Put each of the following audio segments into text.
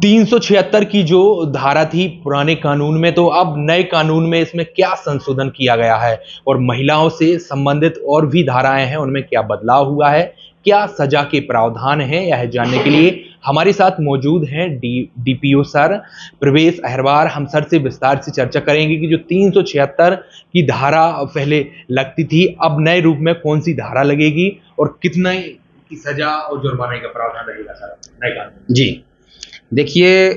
376 की जो धारा थी पुराने कानून में, तो अब नए कानून में इसमें क्या संशोधन किया गया है और महिलाओं से संबंधित और भी धाराएं हैं उनमें क्या बदलाव हुआ है, क्या सजा के प्रावधान हैं, यह जानने के लिए हमारे साथ मौजूद हैं डीपीओ सर प्रवेश अहिरवार। हम सर से विस्तार से चर्चा करेंगे कि जो 376 की धारा पहले लगती थी, अब नए रूप में कौन सी धारा लगेगी और कितने की सजा और जुर्माने का प्रावधान रहेगा सर नए कानून। जी देखिए,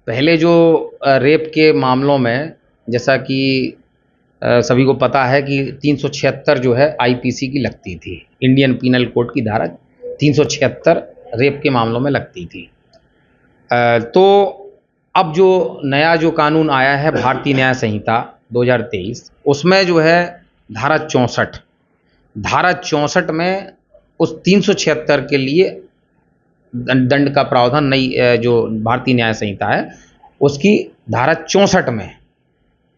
पहले जो रेप के मामलों में, जैसा कि सभी को पता है कि 376 जो है आईपीसी की लगती थी, इंडियन पीनल कोड की धारा 376 रेप के मामलों में लगती थी। तो अब जो नया जो कानून आया है भारतीय न्याय संहिता 2023, उसमें जो है धारा 64 में उस 376 के लिए दंड का प्रावधान नई जो भारतीय न्याय संहिता है उसकी धारा 64 में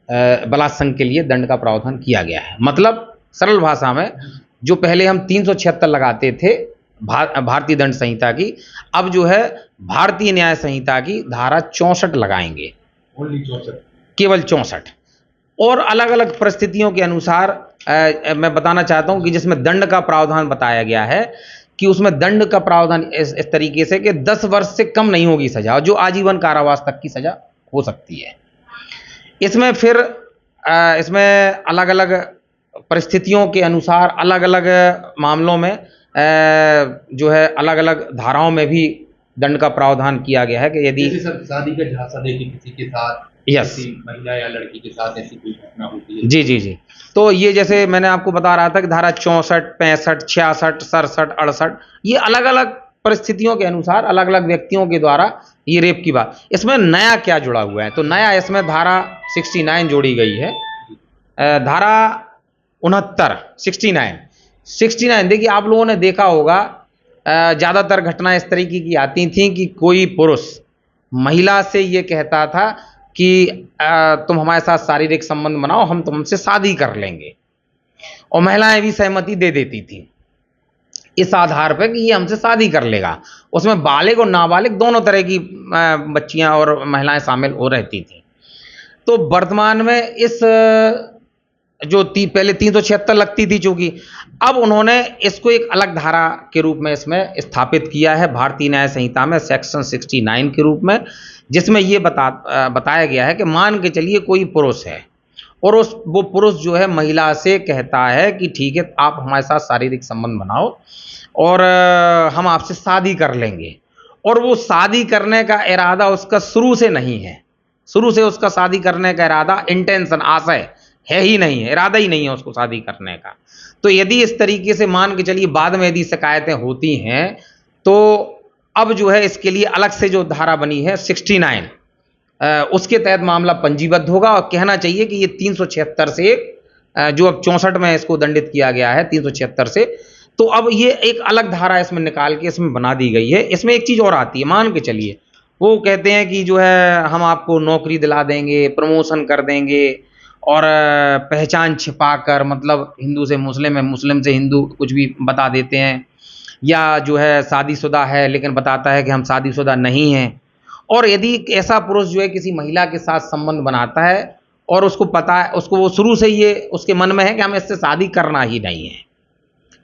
बलात्संग के लिए दंड का प्रावधान किया गया है। मतलब सरल भाषा में, जो पहले हम 376 लगाते थे भारतीय दंड संहिता की, अब जो है भारतीय न्याय संहिता की धारा 64 लगाएंगे, केवल 64। और अलग अलग परिस्थितियों के अनुसार मैं बताना चाहता हूं कि जिसमें दंड का प्रावधान बताया गया है कि उसमें दंड का प्रावधान इस तरीके से कि 10 वर्ष से कम नहीं होगी सजा, जो आजीवन कारावास तक की सजा हो सकती है। इसमें फिर इसमें अलग अलग परिस्थितियों के अनुसार अलग अलग मामलों में जो है अलग अलग धाराओं में भी दंड का प्रावधान किया गया है कि यदि शादी का झांसा देके किसी के साथ, यस, महिला या लड़की के साथ ऐसी कोई घटना होती है। जी जी जी, तो ये जैसे मैंने आपको बता रहा था कि धारा 64, 65, 66, 67, 68, ये अलग अलग परिस्थितियों के अनुसार अलग अलग व्यक्तियों के द्वारा ये रेप की बात। इसमें नया क्या जुड़ा हुआ है, तो नया इसमें धारा 69 जोड़ी गई है। धारा 69 69, देखिए आप लोगों ने देखा होगा ज़्यादातर घटनाएं इस तरीके की आती थी कि कोई पुरुष महिला से ये कहता था कि तुम हमारे साथ शारीरिक संबंध बनाओ, हम तुमसे शादी कर लेंगे, और महिलाएं भी सहमति दे देती थी इस आधार पर कि ये हमसे शादी कर लेगा। उसमें बालिग और नाबालिग दोनों तरह की बच्चियां और महिलाएं शामिल हो रहती थी। तो वर्तमान में इस जो पहले 376 लगती थी, चूंकि अब उन्होंने इसको एक अलग धारा के रूप में इसमें स्थापित किया है भारतीय न्याय संहिता में सेक्शन 69 के रूप में, जिसमें ये बताया गया है कि मान के चलिए कोई पुरुष है और वो पुरुष जो है महिला से कहता है कि ठीक है, आप हमारे साथ शारीरिक संबंध बनाओ और हम आपसे शादी कर लेंगे, और वो शादी करने का इरादा उसका शुरू से नहीं है, शुरू से उसका शादी करने का इरादा, इंटेंशन, आशय है ही नहीं है, इरादा ही नहीं है उसको शादी करने का। तो यदि इस तरीके से मान के चलिए बाद में यदि शिकायतें होती हैं, तो अब जो है इसके लिए अलग से जो धारा बनी है 69, उसके तहत मामला पंजीबद्ध होगा, और कहना चाहिए कि ये 376 से जो अब 64 में इसको दंडित किया गया है 376 से, तो अब ये एक अलग धारा इसमें निकाल के इसमें बना दी गई है। इसमें एक चीज़ और आती है, मान के चलिए वो कहते हैं कि जो है हम आपको नौकरी दिला देंगे, प्रमोशन कर देंगे, और पहचान छिपाकर, मतलब हिंदू से मुस्लिम है, मुस्लिम से हिंदू कुछ भी बता देते हैं, या जो है शादीशुदा है लेकिन बताता है कि हम शादीशुदा नहीं हैं। और यदि ऐसा पुरुष जो है किसी महिला के साथ संबंध बनाता है और उसको पता है, उसको वो शुरू से ये उसके मन में है कि हमें इससे शादी करना ही नहीं है,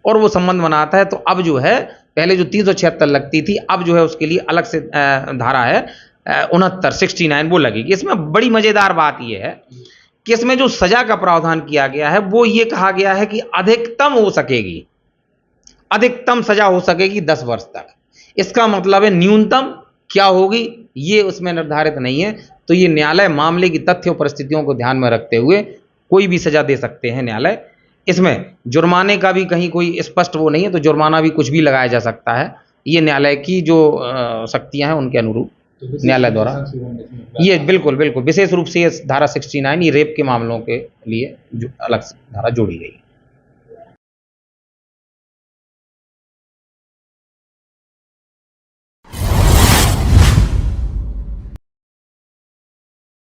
और वो संबंध बनाता है, तो अब जो है पहले जो 376 लगती थी, अब जो है उसके लिए अलग से धारा है 69 वो लगेगी। इसमें बड़ी मजेदार बात यह है कि इसमें जो सजा का प्रावधान किया गया है वो ये कहा गया है कि अधिकतम हो सकेगी, अधिकतम सजा हो सकेगी 10 वर्ष तक। इसका मतलब है न्यूनतम क्या होगी ये उसमें निर्धारित नहीं है। तो ये न्यायालय मामले की तथ्य और परिस्थितियों को ध्यान में रखते हुए कोई भी सजा दे सकते हैं न्यायालय। इसमें जुर्माने का भी कहीं कोई स्पष्ट वो नहीं है, तो जुर्माना भी कुछ भी लगाया जा सकता है। ये न्यायालय की जो शक्तियां हैं उनके अनुरूप न्यायालय द्वारा ये बिल्कुल विशेष रूप से ये धारा 69 ये रेप के मामलों के लिए जो अलग धारा जोड़ी गई है।